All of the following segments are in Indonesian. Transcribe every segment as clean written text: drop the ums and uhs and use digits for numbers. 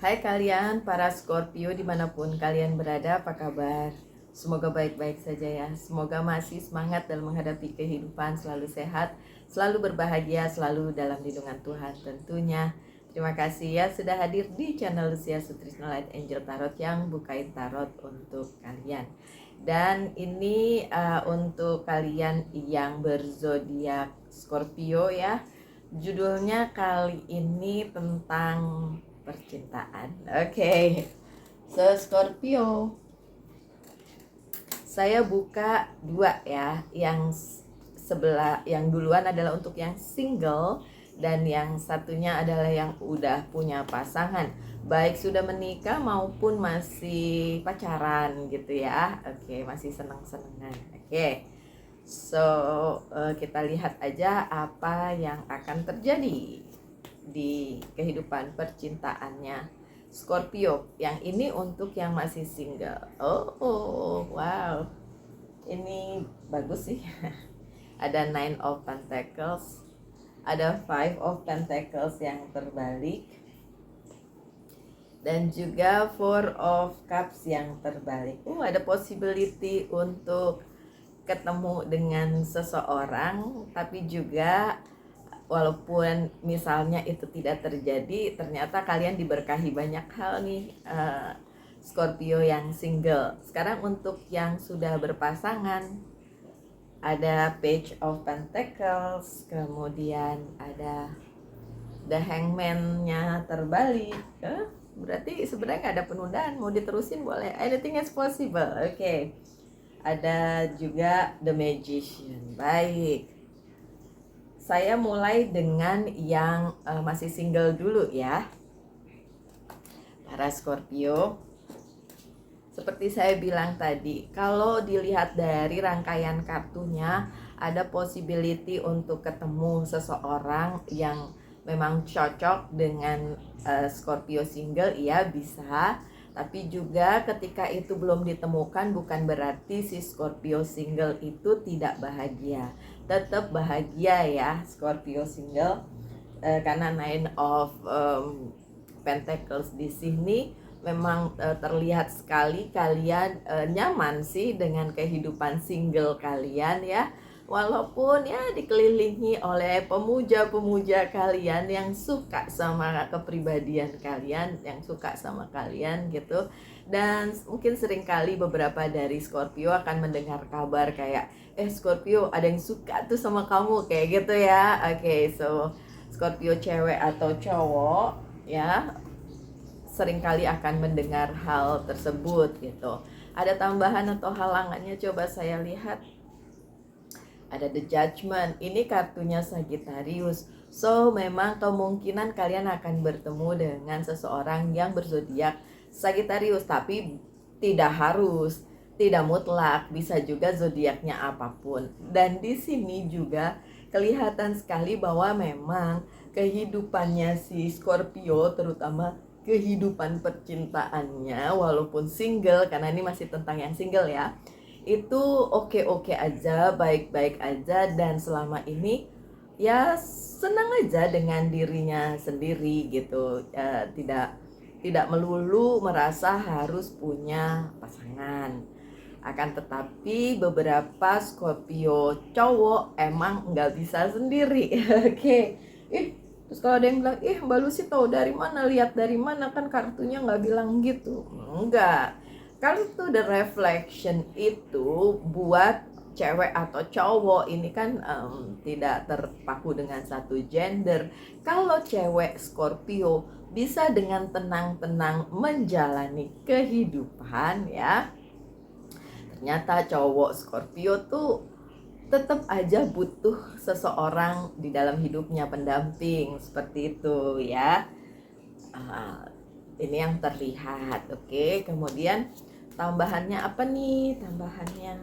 Hai kalian para Scorpio dimanapun kalian berada, apa kabar? Semoga baik-baik saja ya. Semoga masih semangat dalam menghadapi kehidupan, selalu sehat, selalu berbahagia, selalu dalam lindungan Tuhan tentunya. Terima kasih ya sudah hadir di channel Lucia Sutrisno Light Angel Tarot yang bukain tarot untuk kalian. Dan ini untuk kalian yang berzodiak Scorpio ya. Judulnya kali ini tentang percintaan. Oke. So Scorpio, saya buka dua ya. Yang duluan adalah untuk yang single dan yang satunya adalah yang udah punya pasangan, baik sudah menikah maupun masih pacaran gitu ya. Oke, masih seneng-senengan. Oke. So, kita lihat aja apa yang akan terjadi di kehidupan percintaannya Scorpio. Yang ini untuk yang masih single. Wow. Ini bagus sih. Ada Nine of Pentacles, ada Five of Pentacles yang terbalik, dan juga Four of Cups yang terbalik. Ada possibility untuk ketemu dengan seseorang, tapi juga walaupun misalnya itu tidak terjadi, ternyata kalian diberkahi banyak hal nih, Scorpio yang single. Sekarang untuk yang sudah berpasangan, ada Page of Pentacles, kemudian ada The Hangman-nya terbalik. Berarti sebenarnya nggak ada penundaan, mau diterusin boleh, anything is possible. Oke. Ada juga The Magician. Baik, saya mulai dengan yang masih single dulu ya, para Scorpio. Seperti saya bilang tadi, kalau dilihat dari rangkaian kartunya, ada possibility untuk ketemu seseorang yang memang cocok dengan Scorpio single, iya bisa. Tapi juga ketika itu belum ditemukan, bukan berarti si Scorpio single itu tidak bahagia. Tetap bahagia ya Scorpio single, karena Nine of Pentacles di sini memang terlihat sekali kalian nyaman sih dengan kehidupan single kalian ya. Walaupun ya dikelilingi oleh pemuja-pemuja kalian yang suka sama kepribadian kalian, yang suka sama kalian gitu. Dan mungkin seringkali beberapa dari Scorpio akan mendengar kabar kayak, Scorpio ada yang suka tuh sama kamu, kayak gitu ya. Oke, so Scorpio cewek atau cowok ya, seringkali akan mendengar hal tersebut gitu. Ada tambahan atau halangannya, coba saya lihat. Ada The Judgment, ini kartunya Sagittarius. So memang kemungkinan kalian akan bertemu dengan seseorang yang berzodiak Sagittarius, tapi tidak harus, tidak mutlak, bisa juga zodiaknya apapun. Dan di sini juga kelihatan sekali bahwa memang kehidupannya si Scorpio, terutama kehidupan percintaannya, walaupun single, karena ini masih tentang yang single ya, itu oke-oke aja, baik-baik aja, dan selama ini ya senang aja dengan dirinya sendiri gitu. Tidak melulu merasa harus punya pasangan. Akan tetapi beberapa Scorpio cowok emang nggak bisa sendiri. Oke. Terus kalau ada yang bilang, Mbak Lucy tahu dari mana, lihat dari mana, kan kartunya nggak bilang gitu. Enggak. Kartu The Reflection itu buat cewek atau cowok ini kan tidak terpaku dengan satu gender. Kalau cewek Scorpio bisa dengan tenang-tenang menjalani kehidupan ya. Ternyata cowok Scorpio tuh tetap aja butuh seseorang di dalam hidupnya, pendamping, seperti itu ya. Ini yang terlihat. Oke, kemudian tambahannya apa nih? Tambahannya,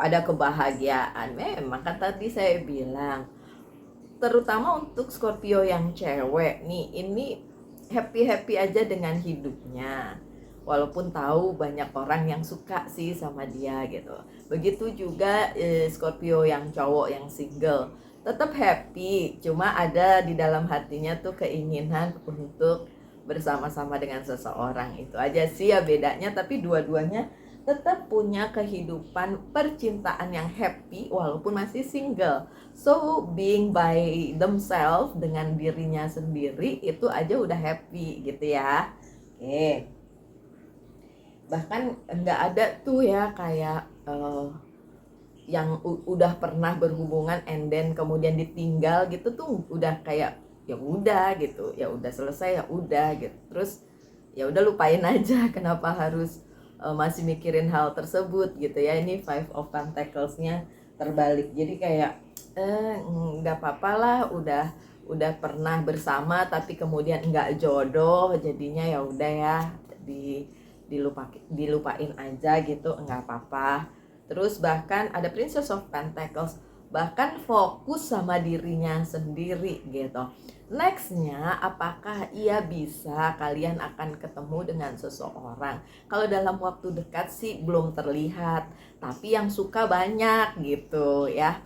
ada kebahagiaan. Memang kan tadi saya bilang, terutama untuk Scorpio yang cewek nih, ini happy-happy aja dengan hidupnya. Walaupun tahu banyak orang yang suka sih sama dia gitu. Begitu juga Scorpio yang cowok yang single. tetap happy, cuma ada di dalam hatinya tuh keinginan untuk bersama-sama dengan seseorang. Itu aja sih ya bedanya, tapi dua-duanya tetap punya kehidupan percintaan yang happy walaupun masih single. So being by themselves, dengan dirinya sendiri, itu aja udah happy gitu ya. Oke. Bahkan nggak ada tuh ya kayak yang udah pernah berhubungan and then kemudian ditinggal gitu tuh udah kayak ya udah gitu, ya udah selesai, ya udah gitu, terus ya udah lupain aja. Kenapa harus masih mikirin hal tersebut gitu ya. Ini Five of Pentacles-nya terbalik, jadi kayak nggak apa-apa lah, udah pernah bersama tapi kemudian nggak jodoh, jadinya ya udah ya dilupain aja gitu, nggak apa-apa. Terus bahkan ada Princess of Pentacles, bahkan fokus sama dirinya sendiri gitu. Nextnya, apakah ia bisa, kalian akan ketemu dengan seseorang? Kalau dalam waktu dekat sih belum terlihat, tapi yang suka banyak gitu ya.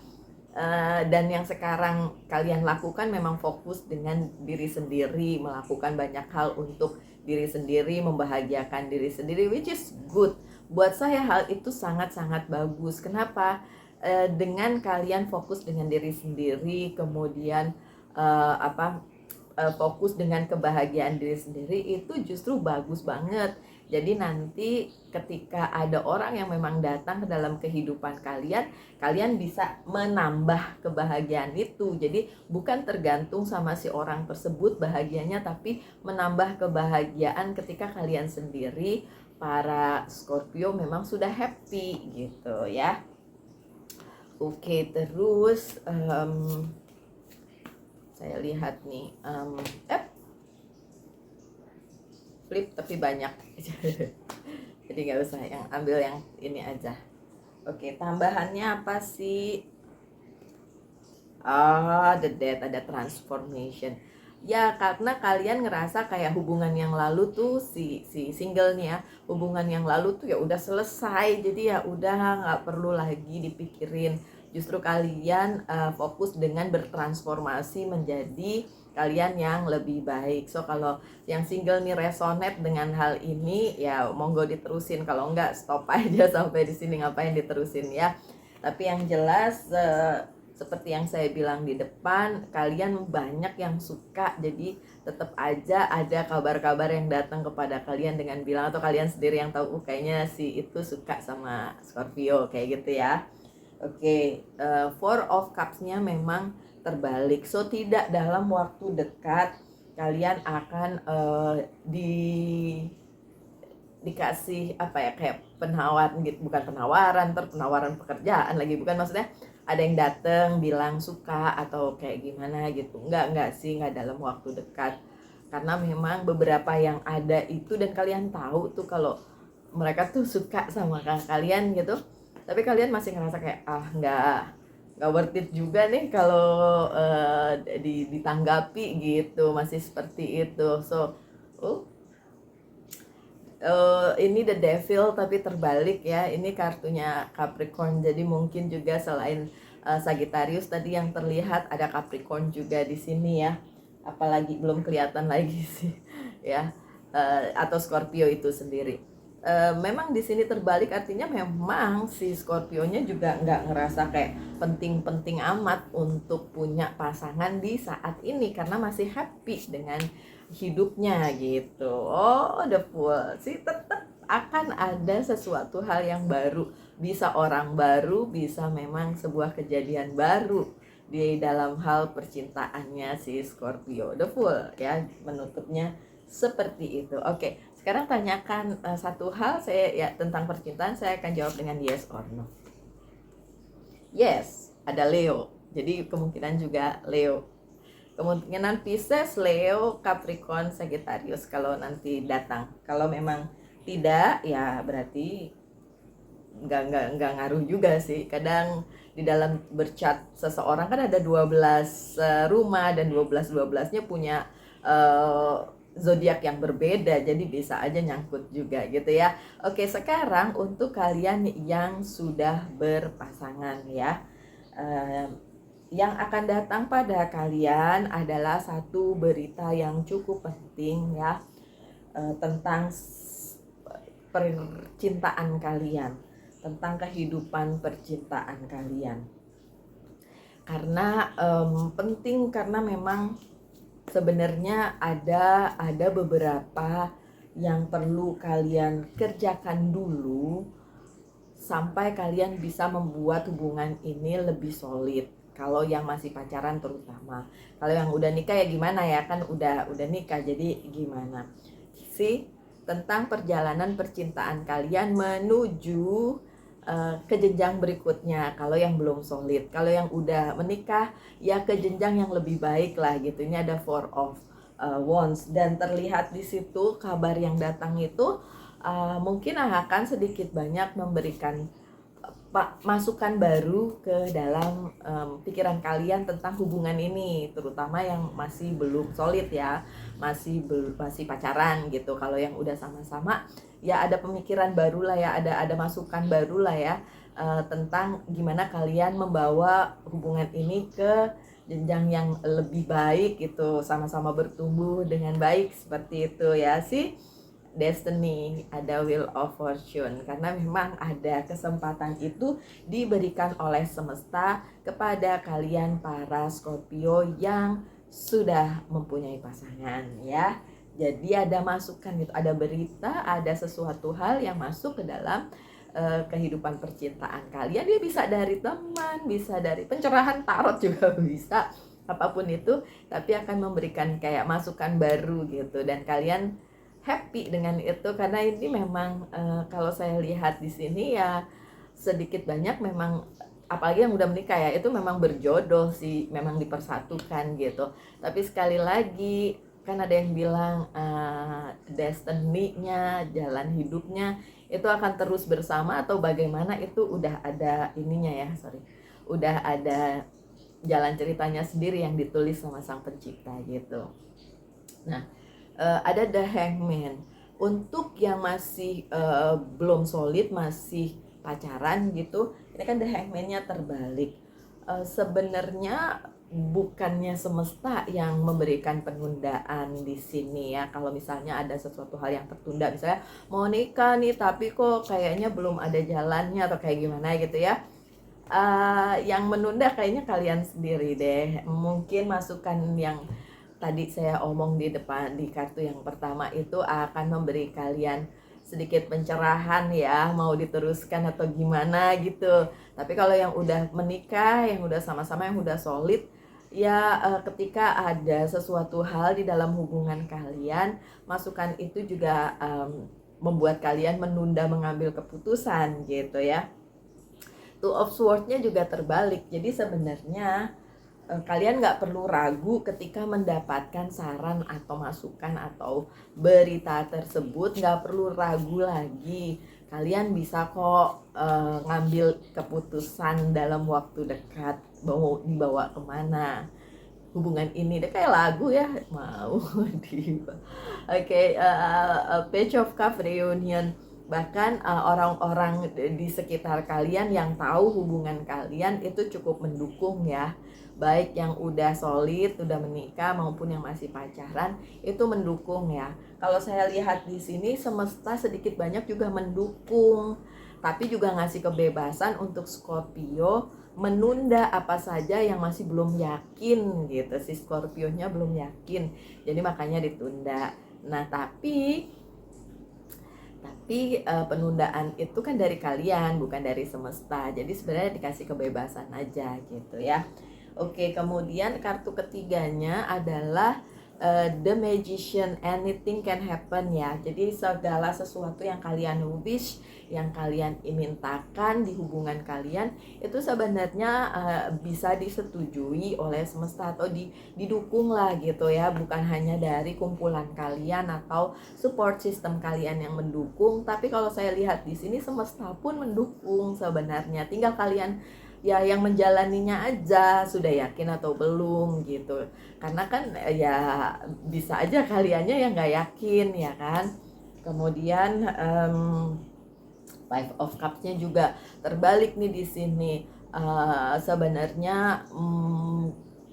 Dan yang sekarang kalian lakukan memang fokus dengan diri sendiri, melakukan banyak hal untuk diri sendiri, membahagiakan diri sendiri, which is good. Buat saya hal itu sangat-sangat bagus. Kenapa? Dengan kalian fokus dengan diri sendiri, kemudian fokus dengan kebahagiaan diri sendiri, itu justru bagus banget. Jadi nanti ketika ada orang yang memang datang ke dalam kehidupan kalian, kalian bisa menambah kebahagiaan itu. Jadi bukan tergantung sama si orang tersebut bahagianya, tapi menambah kebahagiaan ketika kalian sendiri. Para Scorpio memang sudah happy gitu ya. Oke, terus saya lihat nih, flip tapi banyak. Jadi nggak usah, yang ambil yang ini aja. Oke, tambahannya apa sih? The Death, ada transformation. Ya karena kalian ngerasa kayak hubungan yang lalu tuh si single nih ya, hubungan yang lalu tuh ya udah selesai, jadi ya udah nggak perlu lagi dipikirin. Justru kalian fokus dengan bertransformasi menjadi kalian yang lebih baik. So kalau yang single nih resonate dengan hal ini, ya monggo diterusin. Kalau enggak stop aja sampai di sini, ngapain diterusin ya. Tapi yang jelas seperti yang saya bilang di depan, kalian banyak yang suka, jadi tetap aja ada kabar-kabar yang datang kepada kalian dengan bilang, atau kalian sendiri yang tahu kayaknya si itu suka sama Scorpio kayak gitu ya. Oke, Four of Cups-nya memang terbalik. So tidak dalam waktu dekat kalian akan dikasih apa ya, kayak penawaran gitu, bukan penawaran, penawaran pekerjaan lagi, bukan, maksudnya ada yang datang bilang suka atau kayak gimana gitu. Enggak sih, enggak dalam waktu dekat. Karena memang beberapa yang ada itu, dan kalian tahu tuh kalau mereka tuh suka sama kalian gitu. Tapi kalian masih ngerasa kayak enggak worth it juga nih kalau ditanggapi gitu, masih seperti itu. So, ini The Devil tapi terbalik ya. Ini kartunya Capricorn, jadi mungkin juga selain Sagittarius tadi yang terlihat, ada Capricorn juga di sini ya. Apalagi belum kelihatan lagi sih ya, atau Scorpio itu sendiri. Memang di sini terbalik, artinya memang si Scorpionya juga nggak ngerasa kayak penting-penting amat untuk punya pasangan di saat ini, karena masih happy dengan hidupnya gitu. The Fool sih tetap akan ada sesuatu hal yang baru, bisa orang baru, bisa memang sebuah kejadian baru di dalam hal percintaannya si Scorpio. The Fool ya, menutupnya seperti itu. Oke, sekarang tanyakan satu hal saya ya tentang percintaan, saya akan jawab dengan yes or no. Yes, ada Leo. Jadi kemungkinan juga Leo. Kemungkinan Pisces, Leo, Capricorn, Sagittarius kalau nanti datang. Kalau memang tidak, ya berarti nggak ngaruh juga sih. Kadang di dalam berchat seseorang kan ada 12 rumah, dan 12-12-nya punya zodiak yang berbeda, jadi bisa aja nyangkut juga gitu ya. Oke, sekarang untuk kalian yang sudah berpasangan ya, yang akan datang pada kalian adalah satu berita yang cukup penting ya, tentang percintaan kalian, tentang kehidupan percintaan kalian. Karena penting, karena memang sebenarnya ada beberapa yang perlu kalian kerjakan dulu sampai kalian bisa membuat hubungan ini lebih solid. Kalau yang masih pacaran terutama. Kalau yang udah nikah ya gimana ya, kan udah nikah, jadi gimana sih tentang perjalanan percintaan kalian menuju ke jenjang berikutnya. Kalau yang belum solid, kalau yang udah menikah ya ke jenjang yang lebih baik lah gitu. Ini ada Four of Wands dan terlihat di situ kabar yang datang itu mungkin akan sedikit banyak memberikan masukan baru ke dalam pikiran kalian tentang hubungan ini, terutama yang masih belum solid ya, masih pacaran gitu. Kalau yang udah sama-sama ya ada pemikiran baru lah ya, ada masukan baru lah ya, tentang gimana kalian membawa hubungan ini ke jenjang yang lebih baik gitu, sama-sama bertumbuh dengan baik seperti itu ya sih. Destiny, ada Wheel of Fortune, karena memang ada kesempatan itu diberikan oleh semesta kepada kalian para Scorpio yang sudah mempunyai pasangan ya. Jadi ada masukan gitu, ada berita, ada sesuatu hal yang masuk ke dalam kehidupan percintaan kalian. Dia bisa dari teman, bisa dari pencerahan tarot juga bisa, apapun itu, tapi akan memberikan kayak masukan baru gitu, dan kalian happy dengan itu karena ini memang kalau saya lihat di sini ya sedikit banyak memang, apalagi yang udah menikah ya, itu memang berjodoh sih, memang dipersatukan gitu. Tapi sekali lagi kan ada yang bilang destiny-nya, jalan hidupnya itu akan terus bersama atau bagaimana, itu udah ada ininya ya, udah ada jalan ceritanya sendiri yang ditulis sama sang pencipta gitu. Nah, ada The Hangman. Untuk yang masih belum solid, masih pacaran gitu, ini kan The Hangman-nya terbalik. Sebenarnya bukannya semesta yang memberikan penundaan di sini ya. Kalau misalnya ada sesuatu hal yang tertunda, misalnya mau nikah nih tapi kok kayaknya belum ada jalannya atau kayak gimana gitu ya. Yang menunda kayaknya kalian sendiri deh. Mungkin masukan yang tadi saya omong di depan di kartu yang pertama itu akan memberi kalian sedikit pencerahan ya, mau diteruskan atau gimana gitu. Tapi kalau yang udah menikah, yang udah sama-sama, yang udah solid ya, ketika ada sesuatu hal di dalam hubungan kalian, masukan itu juga membuat kalian menunda mengambil keputusan gitu ya. Two of Swords-nya juga terbalik. Jadi sebenarnya kalian nggak perlu ragu ketika mendapatkan saran atau masukan atau berita tersebut, nggak perlu ragu lagi. Kalian bisa kok ngambil keputusan dalam waktu dekat, mau dibawa kemana hubungan ini. Deh kayak lagu ya, mau dibawa. Oke, Page of Cups reunion. Bahkan orang-orang di sekitar kalian yang tahu hubungan kalian itu cukup mendukung ya, baik yang udah solid, udah menikah maupun yang masih pacaran itu mendukung ya. Kalau saya lihat di sini semesta sedikit banyak juga mendukung, tapi juga ngasih kebebasan untuk Scorpio menunda apa saja yang masih belum yakin gitu. Si Scorpio-nya belum yakin, jadi makanya ditunda. Nah tapi penundaan itu kan dari kalian, bukan dari semesta. Jadi sebenarnya dikasih kebebasan aja gitu ya. Oke, kemudian kartu ketiganya adalah The Magician. Anything can happen ya. Jadi segala sesuatu yang kalian wish, yang kalian mintakan di hubungan kalian itu sebenarnya bisa disetujui oleh semesta atau didukung lah gitu ya. Bukan hanya dari kumpulan kalian atau support system kalian yang mendukung, tapi kalau saya lihat di sini semesta pun mendukung sebenarnya. Tinggal kalian ya yang menjalaninya aja, sudah yakin atau belum gitu. Karena kan ya bisa aja kaliannya yang nggak yakin ya kan. Kemudian Five of Cups-nya juga terbalik nih di sini. sebenarnya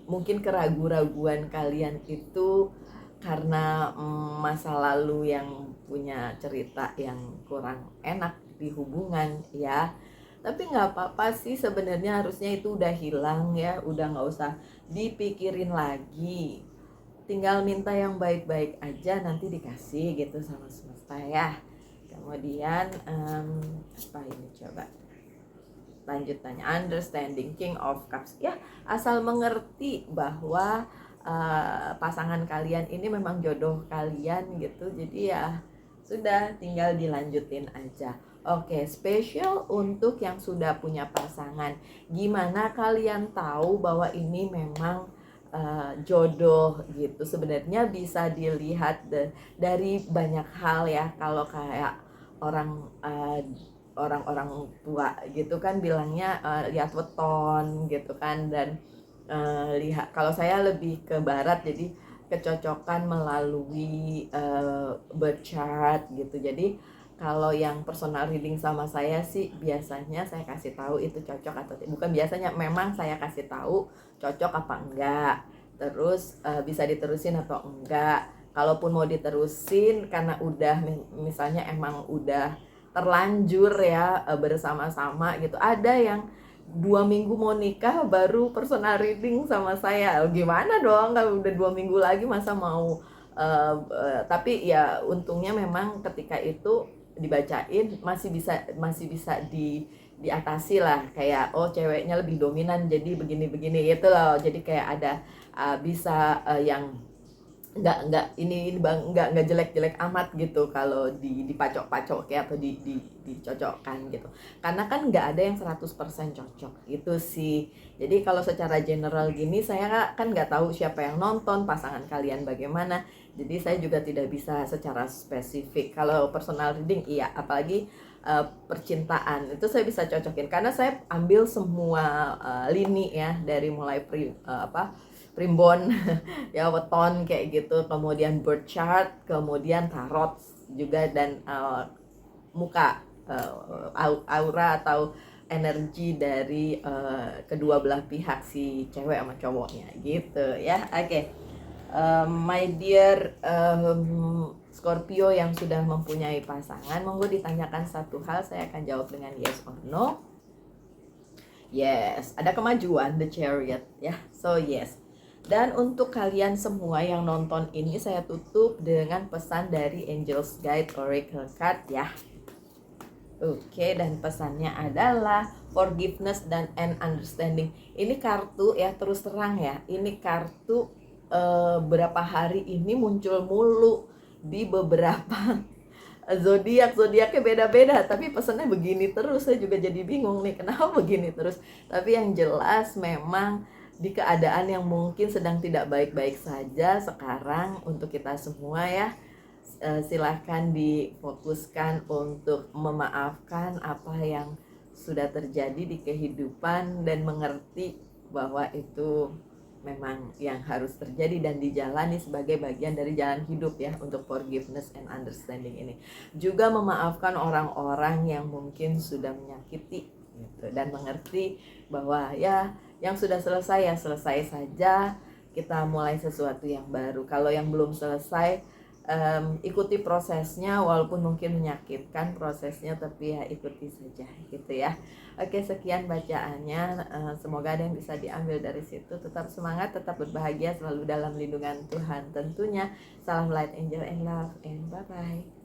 mungkin keraguan-raguan kalian itu karena masa lalu yang punya cerita yang kurang enak di hubungan ya. Tapi nggak apa-apa sih, sebenarnya harusnya itu udah hilang ya, udah nggak usah dipikirin lagi. Tinggal minta yang baik-baik aja, nanti dikasih gitu sama semesta ya. Kemudian apa ini coba lanjutannya, understanding King of Cups ya, asal mengerti bahwa pasangan kalian ini memang jodoh kalian gitu, jadi ya sudah tinggal dilanjutin aja. Oke, spesial untuk yang sudah punya pasangan, gimana kalian tahu bahwa ini memang jodoh gitu? Sebenarnya bisa dilihat dari banyak hal ya. Kalau kayak orang-orang tua gitu kan bilangnya lihat weton gitu kan, dan lihat, kalau saya lebih ke barat, jadi kecocokan melalui birth chart gitu. Jadi kalau yang personal reading sama saya sih biasanya saya kasih tahu itu cocok atau bukan, biasanya memang saya kasih tahu cocok apa enggak, terus bisa diterusin atau enggak. Kalaupun mau diterusin karena udah misalnya emang udah terlanjur ya bersama-sama gitu, ada yang 2 minggu mau nikah baru personal reading sama saya. Gimana dong, kalau udah 2 minggu lagi masa mau tapi ya untungnya memang ketika itu dibacain masih bisa diatasi lah, kayak oh ceweknya lebih dominan jadi begini-begini gitu loh. Jadi kayak ada bisa yang nggak ini bang, nggak jelek-jelek amat gitu kalau dipacok-pacok kayak atau dicocokkan gitu, karena kan nggak ada yang 100% cocok itu sih. Jadi kalau secara general gini, saya kan nggak tahu siapa yang nonton, pasangan kalian bagaimana, jadi saya juga tidak bisa secara spesifik. Kalau personal reading iya, apalagi percintaan itu saya bisa cocokin karena saya ambil semua lini ya, dari mulai primbon ya, weton kayak gitu, kemudian birth chart, kemudian tarot juga, dan muka aura atau energi dari kedua belah pihak, si cewek sama cowoknya gitu ya. Oke. My dear Scorpio yang sudah mempunyai pasangan, monggo ditanyakan satu hal, saya akan jawab dengan yes or no. Yes, ada kemajuan, the Chariot ya, so yes. Dan untuk kalian semua yang nonton ini, saya tutup dengan pesan dari Angel's Guide Oracle Card ya. Oke, dan pesannya adalah forgiveness dan understanding. Ini kartu ya, terus terang ya, ini kartu berapa hari ini muncul mulu di beberapa zodiaknya beda-beda, tapi pesannya begini terus. Saya juga jadi bingung nih kenapa begini terus. Tapi yang jelas memang di keadaan yang mungkin sedang tidak baik-baik saja sekarang untuk kita semua ya, silahkan difokuskan untuk memaafkan apa yang sudah terjadi di kehidupan dan mengerti bahwa itu memang yang harus terjadi dan dijalani sebagai bagian dari jalan hidup ya, untuk forgiveness and understanding ini. Juga memaafkan orang-orang yang mungkin sudah menyakiti gitu, dan mengerti bahwa ya yang sudah selesai ya selesai saja, kita mulai sesuatu yang baru. Kalau yang belum selesai, ikuti prosesnya, walaupun mungkin menyakitkan prosesnya, tapi ya ikuti saja gitu ya. Oke, sekian bacaannya, semoga ada yang bisa diambil dari situ. Tetap semangat, tetap berbahagia, selalu dalam lindungan Tuhan tentunya. Salam light, angel and love, and bye bye.